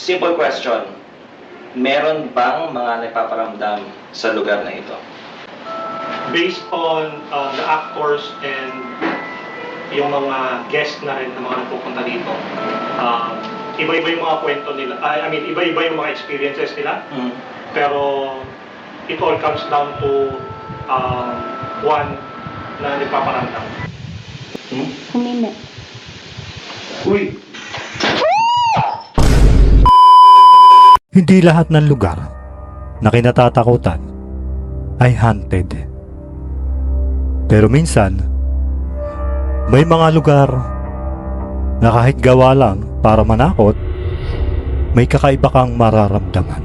Simple question. Meron bang mga nagpaparamdam sa lugar na ito? Based on the actors and yung mga guest na rin na mga nagpupunta dito, iba-iba yung mga kwento nila. I mean, iba-iba yung mga experiences nila. Pero it all comes down to one na nagpaparamdam. Humina. Uy! Hindi lahat ng lugar na kinatatakutan ay haunted. Pero minsan, may mga lugar na kahit gawa lang para manakot, may kakaiba kang mararamdaman.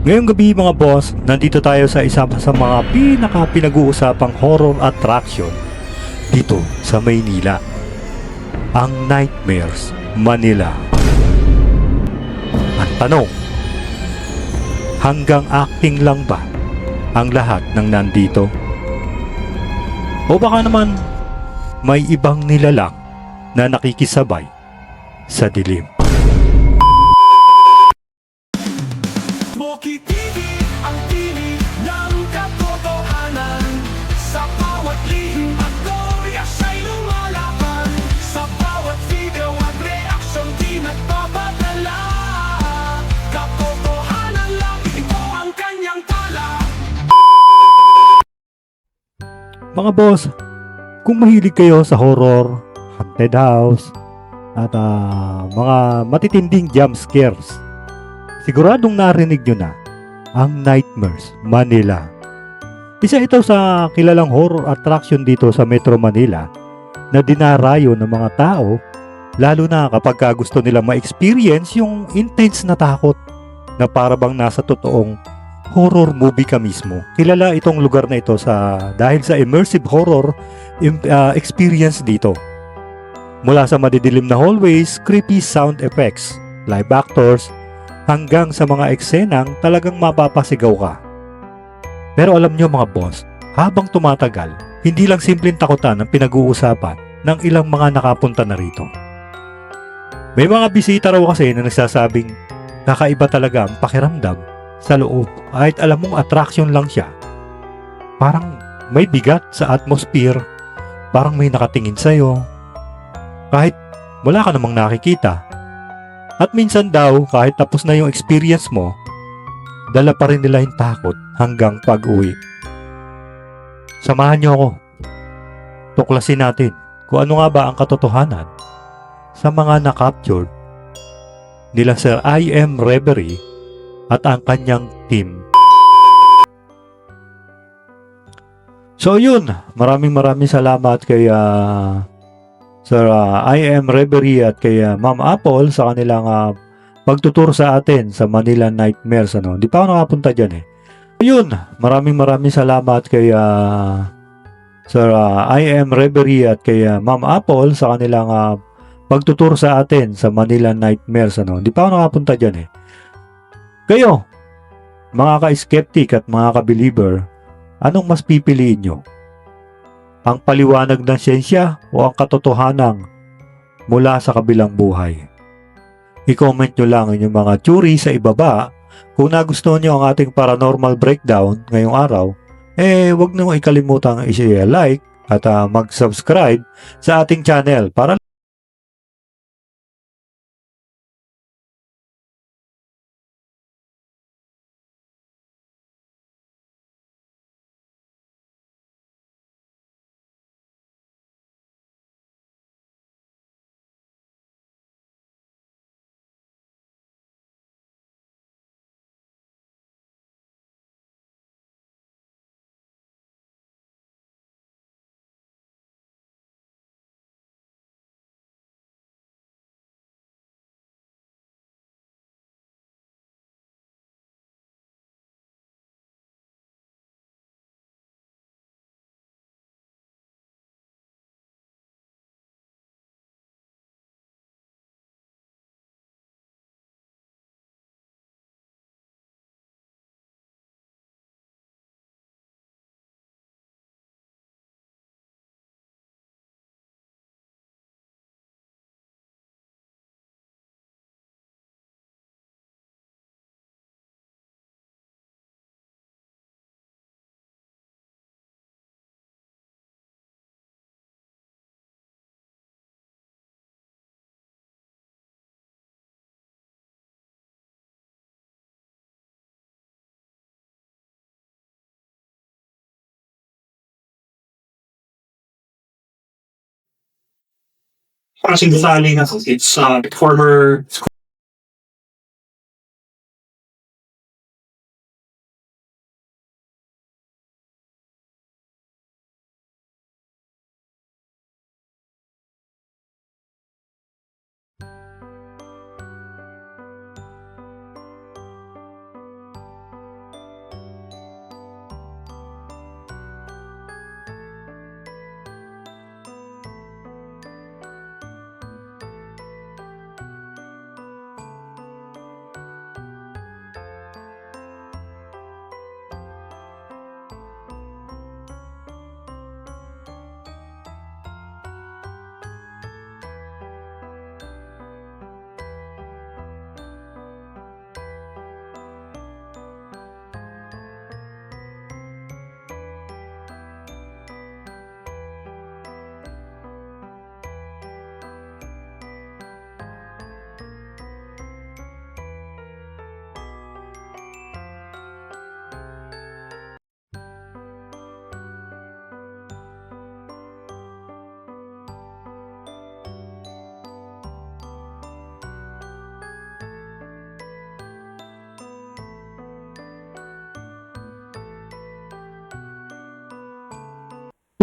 Ngayong gabi mga boss, nandito tayo sa isa sa mga pinag-uusapang horror attraction dito sa Maynila, ang Nightmares Manila. Ang tanong, hanggang acting lang ba ang lahat ng nandito? O baka naman may ibang nilalang na nakikisabay sa dilim? Moki TV, ang tinig ng katotohanan. Sa bawat lihim at gorya siya'y lumalaban. Sa bawat video at reaksyon di nagpapadala. Katotohanan lang, ito ang kanyang tala. Mga boss, kung mahilig kayo sa horror, haunted house, at mga matitinding jump scares, siguradong narinig nyo na ang Nightmares Manila. Isa ito sa kilalang horror attraction dito sa Metro Manila na dinarayo ng mga tao, lalo na kapag gusto nilang ma-experience yung intense na takot na para bang nasa totoong horror movie ka mismo. Kilala itong lugar na ito dahil sa immersive horror experience dito. Mula sa madidilim na hallways, creepy sound effects, live actors, hanggang sa mga eksenang talagang mapapasigaw ka. Pero alam nyo mga boss, habang tumatagal, hindi lang simpleng takutan ang pinag-uusapan ng ilang mga nakapunta na rito. May mga bisita raw kasi na nagsasabing kakaiba talaga ang pakiramdam sa loob kahit alam mong attraction lang siya. Parang may bigat sa atmosphere, parang may nakatingin sa'yo, kahit wala ka namang nakikita. At minsan daw, kahit tapos na yung experience mo, dala pa rin nila yung takot hanggang pag-uwi. Samahan niyo ako. Tuklasin natin kung ano nga ba ang katotohanan sa mga na-captured nila Sir I.M. Reverie at ang kanyang team. So yun, maraming salamat kay Sir I.M. Reverie at kay Ma'am Apple sa kanilang pagtutur sa atin sa Manila Nightmares. Hindi pa ako nakapunta dyan eh. Yun, maraming salamat kay Sir I.M. Reverie at kay Ma'am Apple sa kanilang pagtutur sa atin sa Manila Nightmares. Hindi pa ako nakapunta dyan eh. Kayo, mga ka-skeptic at mga ka-believer, anong mas pipiliin nyo? Ang paliwanag ng siyensya o ang katotohanan mula sa kabilang buhay? I-comment nyo lang inyong mga theory sa ibaba. Kung nagustuhan nyo ang ating paranormal breakdown ngayong araw, huwag nyo ikalimutang i-like at mag-subscribe sa ating channel para Pasig Gusali, it's former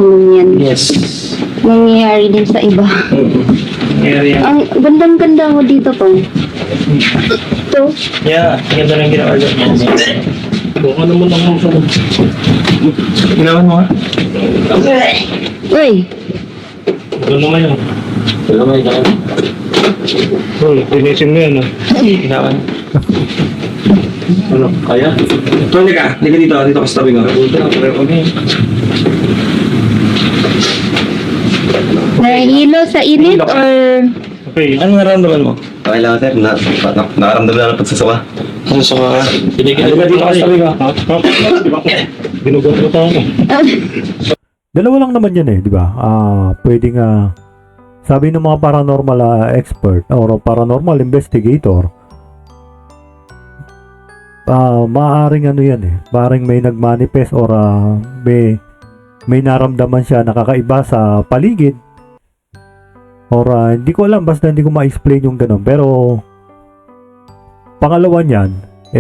Yan. Yes. Nangyayari din sa iba. Area. Ang gandang-ganda mo dito po. Ito. Yeah, ganda ng gina-order mo. Baka naman ang mga Ginawan mo nga. Uy! Ano naman yun? Linisin mo yan, Ginawan. Ano? Kaya? Tuloy ka. Liga dito. Dito ka sa tabi ko. Okay. Nahihilo sa init or... Okay. Anong nararamdaman mo? Okay lang sir, nakaramdam na ng pagsasawa. Ano sa ka? Liga dito ka sa tabi ko. Binugot mo tayo. Dalawa lang naman yan di ba? Pwedeng sabi ng mga paranormal expert or paranormal investigator, maaaring ano yan maaaring may nagmanifest or may naramdaman siya nakakaiba sa paligid or hindi ko alam, basta hindi ko ma-explain yung ganun. Pero pangalawa niyan,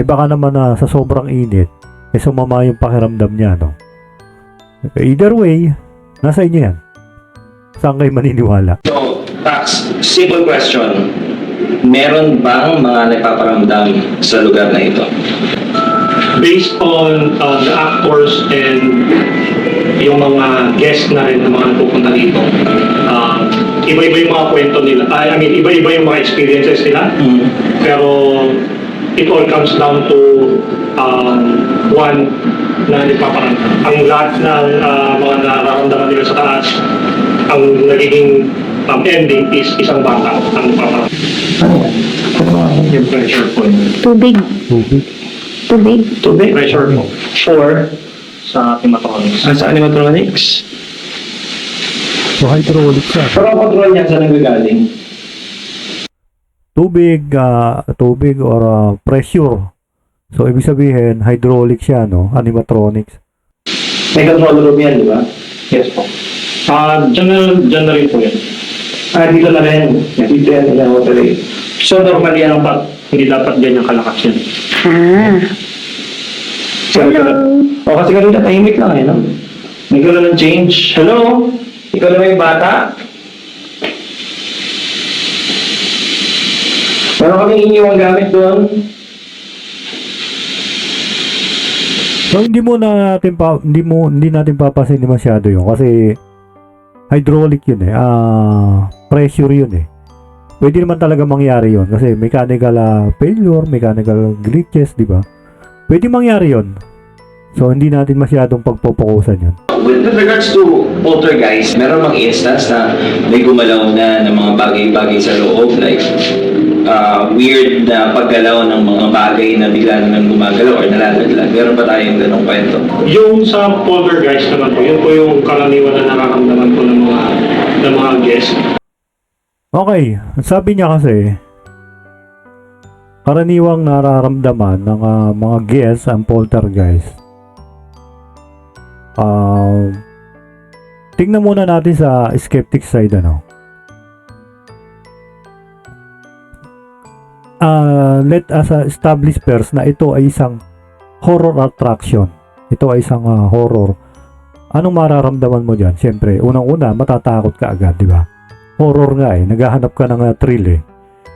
baka naman sa sobrang init sumama yung pakiramdam niya, no? Either way, nasa inyo yan. Saan kayo maniniwala? So, Tax, simple question. Meron bang mga nagpaparamdam sa lugar na ito? Based on the actors and yung mga guests na rin ng mga pupunta dito, iba-iba yung mga kwento nila. I mean, iba-iba yung mga experiences nila. Pero it all comes down to one na nagpaparamdam. Ang lahat ng mga nararamdaman nila sa taas, ang nagiging ending is isang bata ang nagpaparamdam. Yung pressure point. Tubig. Tubig. Tubig. Tubig pressure mo. Or sa animatronics. Sa animatronics? So hydraulic siya. Pero ang control niya saan nanggagaling? Tubig or pressure. So ibig sabihin hydraulic siya, no? Animatronics. May control room yan, di ba? Yes po. Dyan na rin po yan. Dito na rin. Dito yan ina-operate. So, normal yan ang Hindi dapat ganyan kalakas yan. Hello. O, kasi kanina tahimik lang no? Nagkaroon ng change. Hello? Ikaw na ba yung bata? Meron kaming iniwang gamit doon. So hindi natin papasin masyado yun kasi hydraulic yun pressure yun Pwede naman talaga mangyari yun kasi mechanical failure, mechanical glitches, di ba? Pwede mangyari yun. So hindi natin masyadong pagpopokusan yun. With regards to poltergeist, meron mga instance na may gumalaw na ng mga bagay-bagay sa loob, like weird na paggalaw ng mga bagay na bigla naman gumagalaw or nalalaglag. Meron ba tayong ganong kwento? Yung sa poltergeist naman po, yun po yung karaniwan na nakakamdaman po ng mga guests. Okay, sabi niya kasi karaniwang nararamdaman ng mga guests ang poltergeist. Tingnan muna natin sa skeptic side let us establish first na ito ay isang horror attraction. Ito ay isang horror. Anong mararamdaman mo dyan? Siyempre, unang-una, matatakot ka agad, di ba? Horror nga eh. Naghahanap ka ng thrill eh.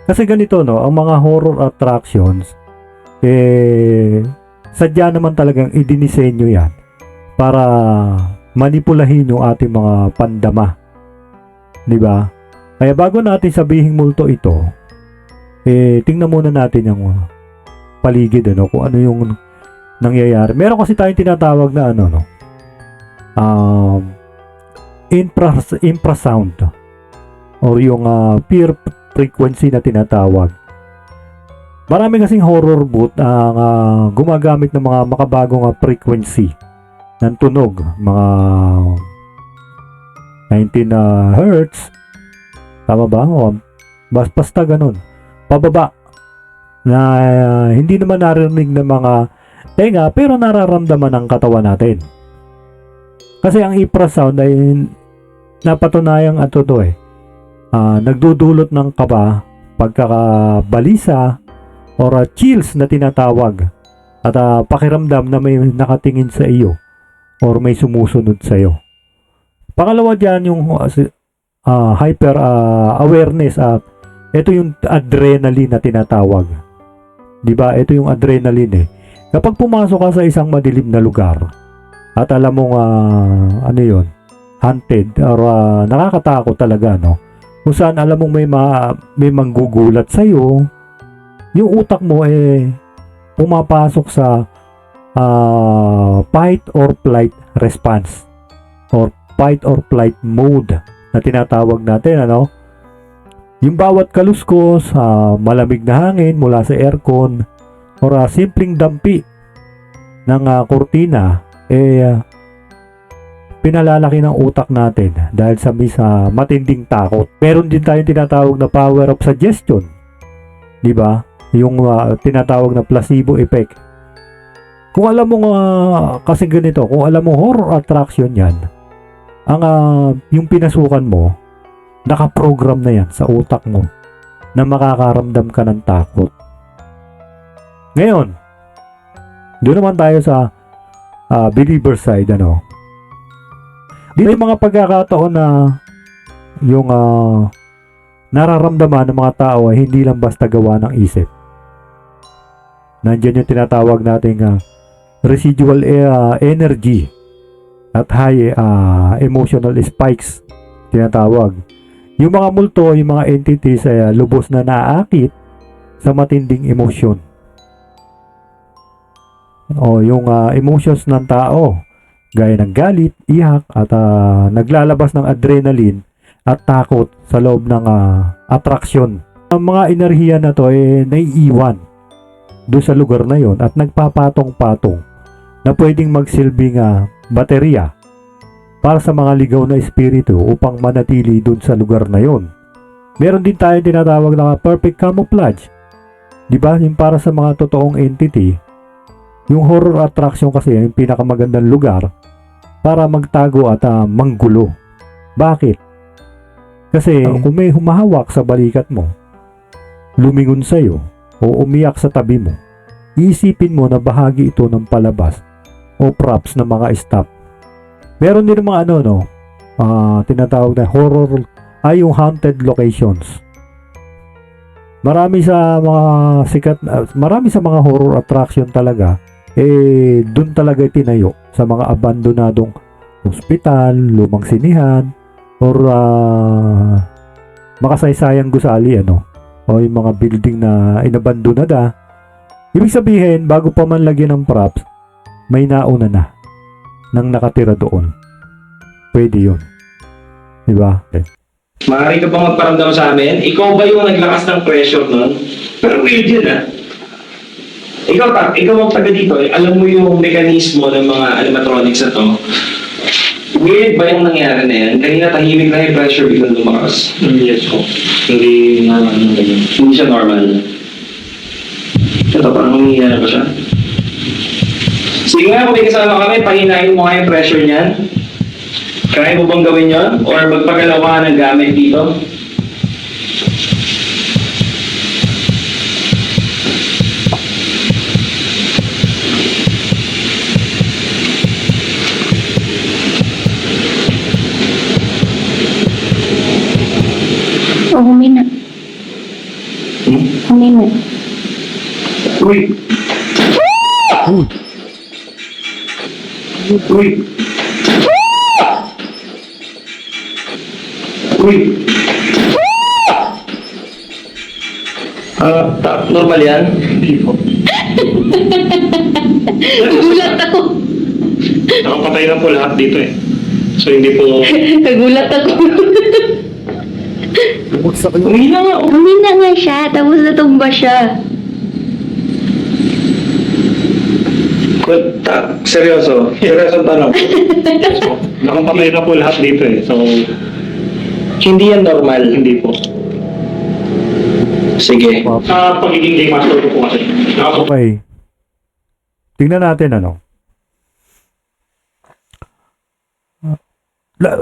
Kasi ganito, no? Ang mga horror attractions, sadya naman talagang idinisenyo yan para manipulahin yung ating mga pandama. Di ba? Kaya bago natin sabihing multo ito, tingnan muna natin yung paligid, ano? Kung ano yung nangyayari. Meron kasi tayong tinatawag na ano, no? Infrasound or yung peer frequency na tinatawag. Marami kasing horror booth ang gumagamit ng mga makabagong frequency ng tunog, mga 19 hertz, tama ba? O, basta ganun, pababa na hindi naman narinig ng mga tenga pero nararamdaman ng katawan natin. Kasi ang infrasound ay napatunayang nagdudulot ng kaba, pagkakabalisa, or chills na tinatawag, at pakiramdam na may nakatingin sa iyo or may sumusunod sa iyo. Pangalawa dyan yung hyper awareness. Ito yung adrenaline na tinatawag. Diba? Ito yung adrenaline eh. Kapag pumasok ka sa isang madilim na lugar at alam mong haunted or nakakatakot talaga, no? Kung saan alam mong may manggugulat sa iyo, yung utak mo pumapasok sa fight or flight response or fight or flight mode na tinatawag natin, ano? Yung bawat kaluskos, malamig na hangin mula sa aircon or simpleng dampi ng kurtina pinalalaki ng utak natin dahil sa matinding takot. Meron din tayong tinatawag na power of suggestion, di ba? Yung tinatawag na placebo effect. Kung alam mo kasi ganito, kung alam mo horror attraction yan, yung pinasukan mo, nakaprogram na yan sa utak mo na makakaramdam ka ng takot. Ngayon, doon naman tayo sa believer side, ano? Dito yung mga pagkakataon na yung nararamdaman ng mga tao ay hindi lang basta gawa ng isip. Nandiyan yung tinatawag nating residual energy at high emotional spikes, tinatawag. Yung mga multo, yung mga entities ay lubos na naaakit sa matinding emosyon. O yung emotions ng tao, gaya ng galit, iyak, at naglalabas ng adrenaline at takot sa loob ng attraction. Ang mga enerhiya na to naiiwan doon sa lugar na yon at nagpapatong-patong na pwedeng magsilbing baterya para sa mga ligaw na espiritu upang manatili doon sa lugar na yon. Meron din tayong tinatawag na perfect camouflage. Diba? Yung para sa mga totoong entity, yung horror attraction kasi yung pinakamagandang lugar para magtago at manggulo. Bakit? Kasi kung may humahawak sa balikat mo, lumingon sa'yo, o umiyak sa tabi mo, iisipin mo na bahagi ito ng palabas o props ng mga staff. Meron din mga tinatawag na horror yung haunted locations. Marami sa mga horror attraction talaga doon talaga tinayo sa mga abandonadong ospital, lumang sinihan, or makasaysayang gusali, o yung mga building na inabandonada. Ibig sabihin, bago pa man lagyan ng props, may nauna na nang nakatira doon. Pwede yun. Diba? Okay. Maaari ka bang magparamdam sa amin? Ikaw ba yung naglakas ng pressure nun? Pero weird yun, Ikaw ang taga dito, alam mo yung mekanismo ng mga animatronics na to. Weird ba yung nangyari na yan? Kanina tahimik lang yung pressure biglang lumakas. Yes po. Hindi naman ganyan. Hindi siya normal. Ito, parang humihinga pa siya. Sige nga, kung may kasama kami, pahinahin mo nga yung pressure niyan. Kaya mo bang gawin yun? Or magpagalaw ka ng gamit dito? Kanina. Uy! Uy! Uy! Normal yan? Hindi po. Nagulat ako. Nakapatay na po lahat dito eh. So hindi po... Nagulat ako. Bumagsak yung... Umina nga. Humina nga siya, tapos natumba siya. Seryoso. Seryoso tanong. Nakapatay na po lahat dito eh. So Hindi yan normal. hindi po. Sige. Sa pagiging game master ko po kasi. Okay. Tingnan natin ano.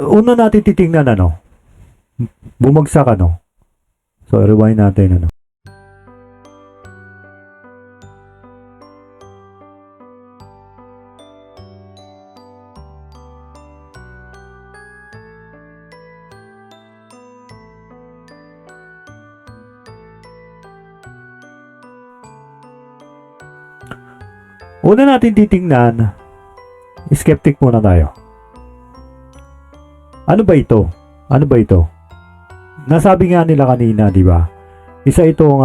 Una natin titingnan ano. Bumagsak ano. So rewind natin ano. Una natin titingnan, skeptic muna tayo. Ano ba ito? Ano ba ito? Nasabi nga nila kanina, di ba? Isa itong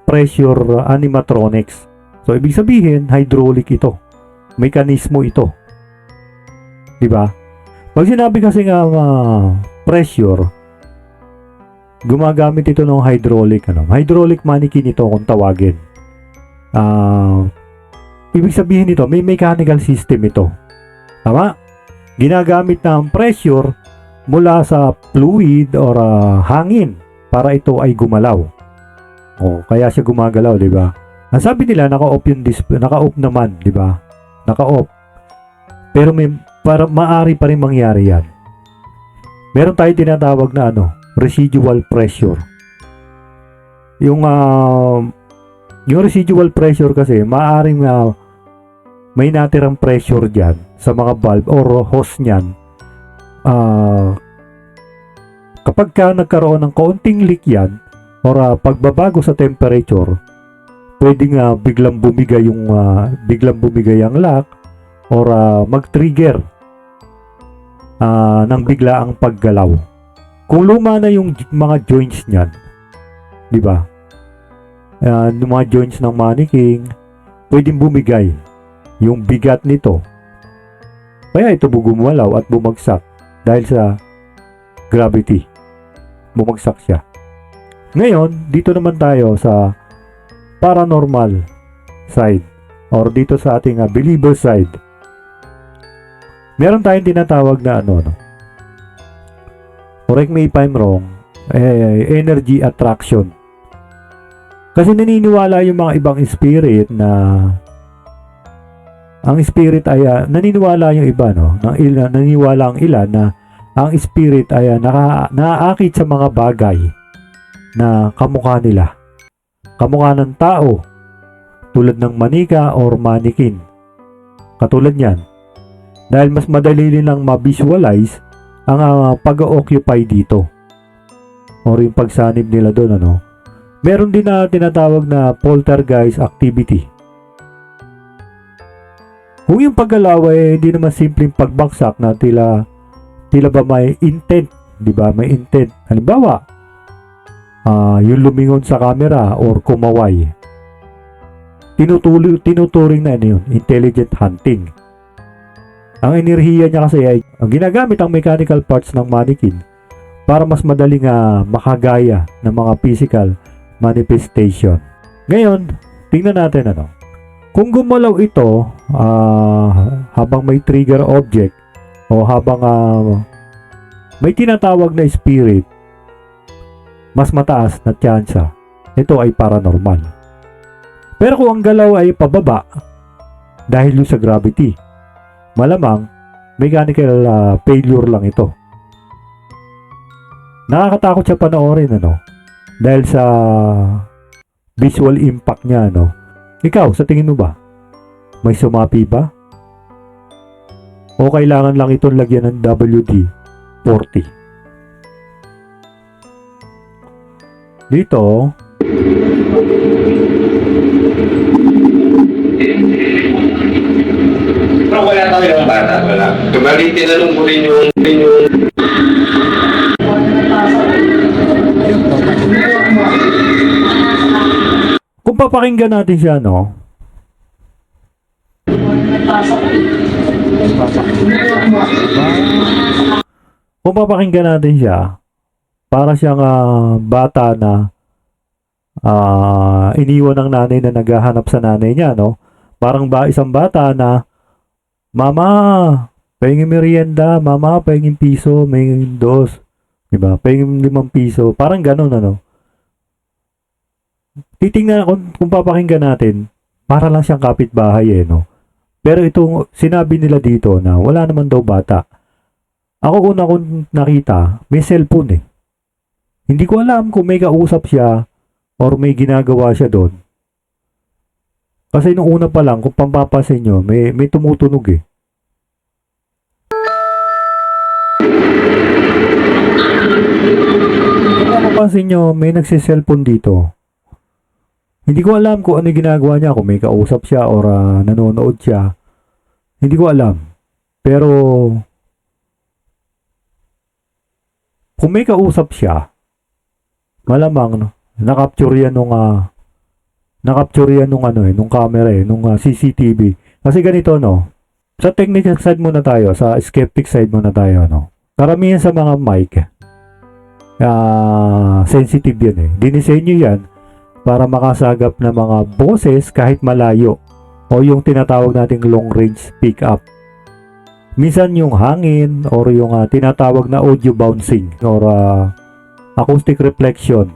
pressure animatronics. So, ibig sabihin, hydraulic ito. Mekanismo ito. Di ba? Pag sinabi kasi nga pressure, gumagamit ito ng hydraulic. Hydraulic mannequin ito kung tawagin. Ibig sabihin nito, may mechanical system ito. Tama? Ginagamit ng pressure mula sa fluid or hangin para ito ay gumalaw. O, kaya siya gumagalaw, di ba? Ang sabi nila, naka-off yung display, naka-off naman, di ba? Naka-off. Pero maari pa rin mangyari yan. Meron tayong tinatawag na residual pressure. Yung residual pressure kasi, maaring may natirang pressure dyan sa mga valve or hose niyan. Kapag ka nagkaroon ng kaunting leak yan or pagbabago sa temperature, pwedeng biglang bumigay ang lock or mag-trigger ng biglaang paggalaw. Kung luma na yung mga joints niyan, di ba? Yung mga joints ng mannequin, pwedeng bumigay yung bigat nito. Kaya ito gumalaw at bumagsak dahil sa gravity. Bumagsak siya. Ngayon, dito naman tayo sa paranormal side or dito sa ating believer side. Meron tayong tinatawag na correct me if I'm wrong, energy attraction. Kasi naniniwala yung mga ibang spirit na ang spirit ay naniniwala yung iba naniniwala ang ilan na ang spirit ay naaakit sa mga bagay na kamukha nila. Kamukha ng tao tulad ng manika or mannequin. Katulad niyan. Dahil mas madali nilang ma-visualize ang pag-occupy dito. Or yung pagsanib nila doon Meron din na tinatawag na poltergeist activity. Kung yung paggalaw ay hindi naman simpleng pagbagsak na tila ba may intent, di ba? May intent. Halimbawa, yung lumingon sa camera or kumaway. Tinuturing na yun, intelligent hunting. Ang enerhiya niya kasi ay ginagamit ang mechanical parts ng mannequin para mas madaling makagaya ng mga physical manifestation. Ngayon, tingnan natin kung gumalaw ito habang may trigger object o habang may tinatawag na spirit, mas mataas na tsansa ito ay paranormal. Pero kung ang galaw ay pababa dahil sa gravity, malamang mechanical failure lang ito. Nakakatakot siya panoorin dahil sa visual impact niya Ikaw, sa tingin mo ba? May sumapi ba? O kailangan lang itong lagyan ng WD-40? Dito, Pero wala talagang bata, wala. Kumali, tinanong ko rin yung Kung papakinggan natin siya, no? Kung papakinggan natin siya, para siyang bata na iniwan ng nanay na naghahanap sa nanay niya, no? Parang isang bata na, Mama, pahingin merienda, Mama, pahingin piso, may dos. Diba? Pahingin 5 piso. Parang ganun, ano? Titingnan, kung papakinggan natin, para lang siyang kapitbahay, eh, no? Pero itong sinabi nila dito na wala naman daw bata. Ako una kong nakita, may cellphone, eh. Hindi ko alam kung may kausap siya or may ginagawa siya doon. Kasi nung una pa lang, kung pampapasin nyo, may tumutunog, eh. Kung mapapansin nyo, may nagsiselfone dito. Hindi ko alam kung ano yung ginagawa niya, kung may kausap siya or nanonood siya. Hindi ko alam. Pero, kung may kausap siya, malamang, no, nakapture yan nung camera, nung CCTV. Kasi ganito, no, sa technical side muna tayo, sa skeptic side muna tayo, no. Karamihan sa mga mic, sensitive yan, eh. Dinisenyo yan para makasagap ng mga boses kahit malayo o yung tinatawag nating long range pickup. Minsan yung hangin or yung tinatawag na audio bouncing or acoustic reflection,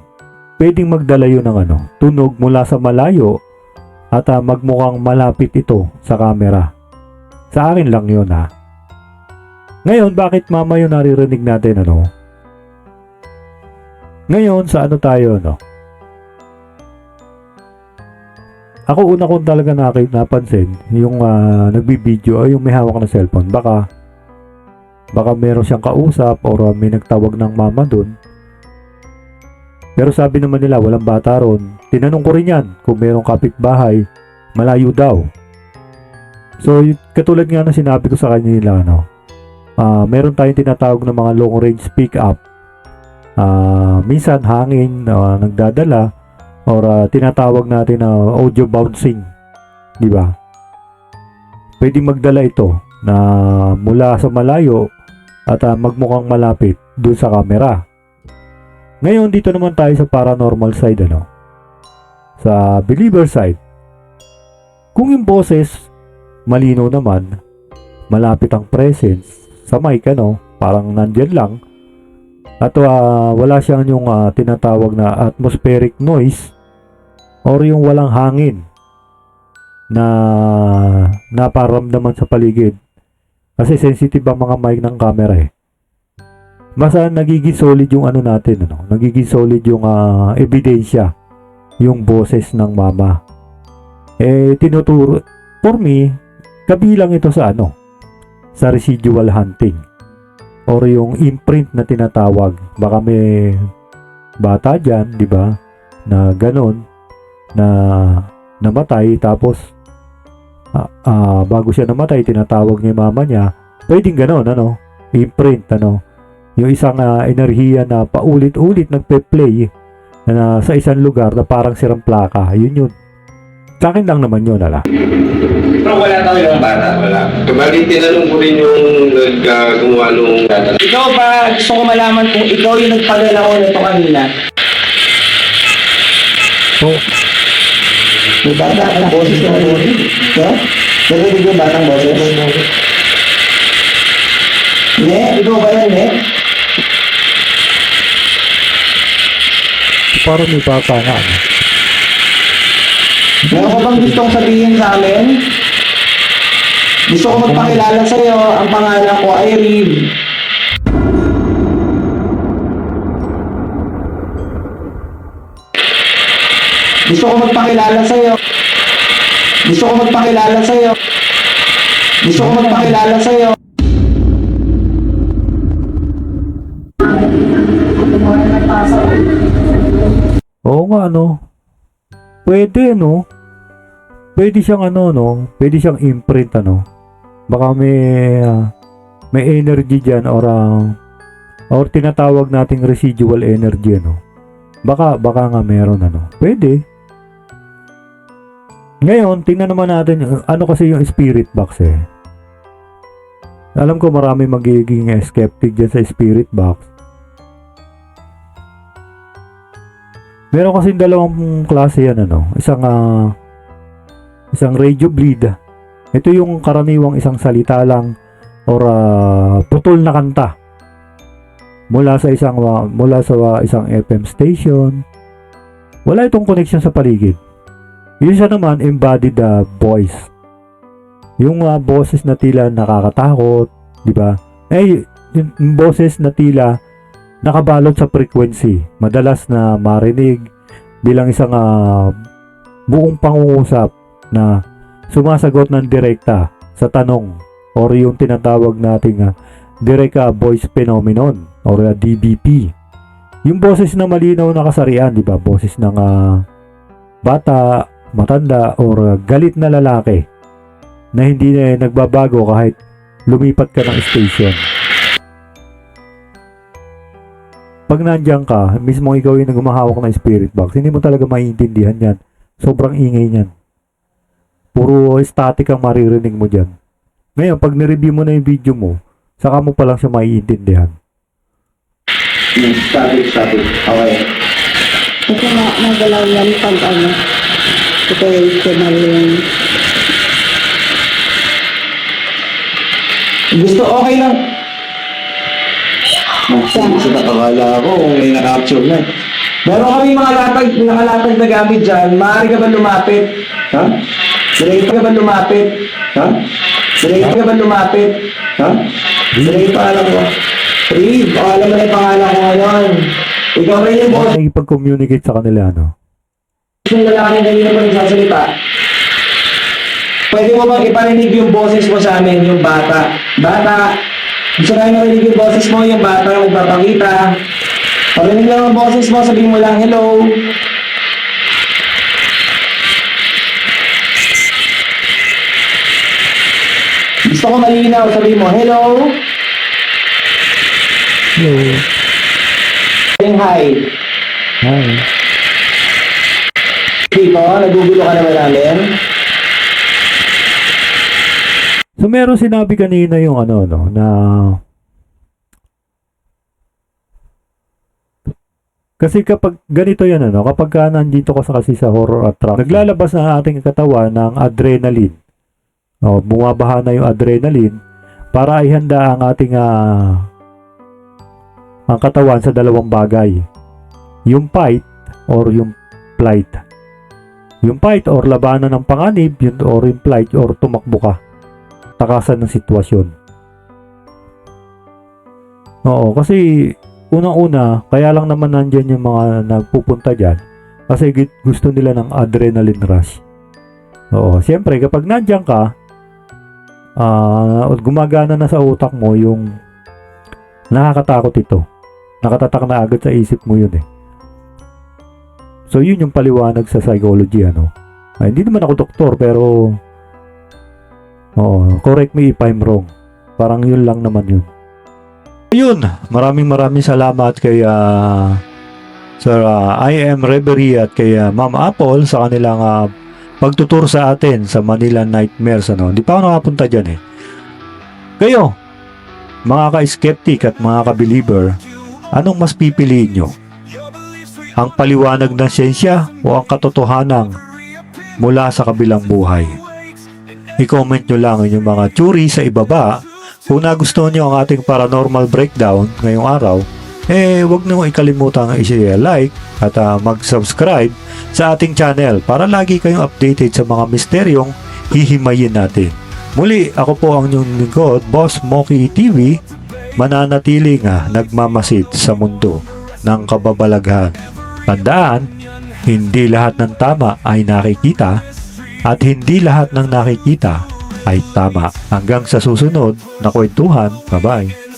pwedeng magdala yun ng tunog mula sa malayo at magmukhang malapit ito sa camera. Sa akin lang yun, ha. Ngayon, bakit mama yun naririnig natin, Ngayon, sa tayo, Ako una kong talaga napansin yung nagbibideo ay yung may hawak na cellphone. Baka meron siyang kausap or may nagtawag ng mama dun. Pero sabi naman nila walang bata ron. Tinanong ko rin yan kung merong kapitbahay, malayo daw. So katulad nga na sinabi ko sa kanila, meron tayong tinatawag na mga long range pickup. Minsan hangin nagdadala or tinatawag natin na audio bouncing, di ba? Pwedeng magdala ito na mula sa malayo at magmukhang malapit dun sa camera. Ngayon dito naman tayo sa paranormal side, sa believer side. Kung yung boses malino naman, malapit ang presence sa mic, parang nandyan lang at wala siyang yung tinatawag na atmospheric noise or yung walang hangin na naparamdaman sa paligid. Kasi sensitive ang mga mic ng camera, eh. Basta nagiging solid yung natin, nagiging solid yung ebidensya, yung boses ng mama. Tinuturo, for me, kabilang ito sa sa residual hunting or yung imprint na tinatawag. Baka may bata dyan, di ba, na ganon, na namatay, tapos bago siya namatay, tinatawag niya mama niya. Pwedeng ganon, imprint, yung isang enerhiya na paulit-ulit nagpe-play na sa isang lugar na parang sirang plaka. Yun. Sa akin lang naman yun, ala. Pero wala talagang bata, wala. kumali, tinanong ko rin yung gumawa nung Ikaw ba, gusto ko malaman kung ikaw yung nagpadala ko nito kanina. So, May bata ang boses na narinig. Ha? Narinig yung batang boses? Ne? Ikaw ba yan, ne? parang may bata nga, Meron ko bang gustong sabihin sa amin? Gusto ko magpakilala sa'yo. Ang pangalan ko ay Reed. Gusto ko magpakilala sa'yo. Gusto ko magpakilala sa'yo. Gusto ko magpakilala sa'yo. Oo nga, pwede, no? Pwede siyang ano, no? Pwede siyang imprint, ano? Baka may energy dyan or tinatawag nating residual energy, ano? Baka nga meron, ano? Pwede. Ngayon, tingnan naman natin, ano kasi yung spirit box, eh. Alam ko marami magiging skeptic dyan sa spirit box. Meron kasi dalawang klase yan, ano? Isang radio bleed. Ito yung karaniwang isang salita lang or putol na kanta mula sa isang FM station. Wala itong connection sa paligid. Yun siya naman embodied voice. Yung boses na tila nakakatakot, di ba? Yung boses na tila nakabalot sa frequency, madalas na marinig bilang isang buong pangungusap na sumasagot ng direkta sa tanong or yung tinatawag nating direct voice phenomenon or DVP. Yung boses na malinaw na kasarian, di ba? Boses ng bata, matanda or galit na lalaki na hindi na nagbabago kahit lumipat ka ng station. Pag nandiyan ka, mismo ikaw yung gumahawak ng spirit box, hindi mo talaga maiintindihan yan. Sobrang ingay niyan. Puro static ang maririnig mo dyan. Ngayon, pag nireview mo na yung video mo, saka mo pa lang siya maiintindihan. Static. Okay. Kasi nagalaw yan pag situational yung Gusto okay lang. Sa nakakala ko kung may na-capture na. Meron kami mga nakalatag na gamit dyan. Maaari ka ba lumapit? Ha? Diretso ka ba lumapit? Ha? Diretso ka ba lumapit? Ha? Diretso pa alam ko. Reed, alam mo na yung pangalan ko ngayon. Ikaw rin yung boss. Nakikipag-communicate sa kanila, no? Yung lalaki na kanina pa nagsasalita. Pwede mo bang iparinig yung boses mo sa amin, yung bata? Bata, gusto tayo marinig yung boses mo, yung bata magpapakita. Parinig lang ang boses mo, sabihin mo lang, hello. Gusto ko malinaw, sabihin mo, hello. Hello. Saying hi. Hi. Dito, nagugulo ka naman namin. So meron sinabi kanina yung na kasi kapag ganito yan kapag ka nandito ka kasi sa horror attraction, naglalabas na ating katawan ng adrenaline. Bumabaha na yung adrenaline para ihanda ang ating ang katawan sa dalawang bagay. Yung fight or yung flight. Yung fight or labanan ng panganib, or yung flight or tumakbo ka. Takasan ng sitwasyon. Oo, kasi unang-una, kaya lang naman nandyan yung mga nagpupunta dyan kasi gusto nila ng adrenaline rush. Oo, siyempre kapag nandyan ka, gumagana na sa utak mo yung nakakatakot ito. Nakatatak na agad sa isip mo yun eh. So yun yung paliwanag sa psychology hindi naman ako doktor pero correct me if I'm wrong. Parang yun lang naman yun. Ayun, maraming salamat kay Sir I Am Reverie at kay Ma'am Apple sa kanilang pagtutur sa atin sa Manila Nightmares. Hindi pa ako nakapunta dyan eh. Kayo, mga ka-skeptic at mga ka-believer, anong mas pipiliin nyo? Ang paliwanag ng siyensya o ang katotohanan mula sa kabilang buhay? I-comment nyo lang yung mga theory sa ibaba. Kung nagustuhan nyo ang ating paranormal breakdown ngayong araw, huwag nyo ikalimutan i-like at mag-subscribe sa ating channel para lagi kayong updated sa mga misteryong hihimayin natin. Muli, ako po ang inyong lingkod, Boss Moki TV, mananatiling nagmamasid sa mundo ng kababalaghan. Tandaan, hindi lahat ng tama ay nakikita at hindi lahat ng nakikita ay tama. Hanggang sa susunod na kwentuhan, bye-bye.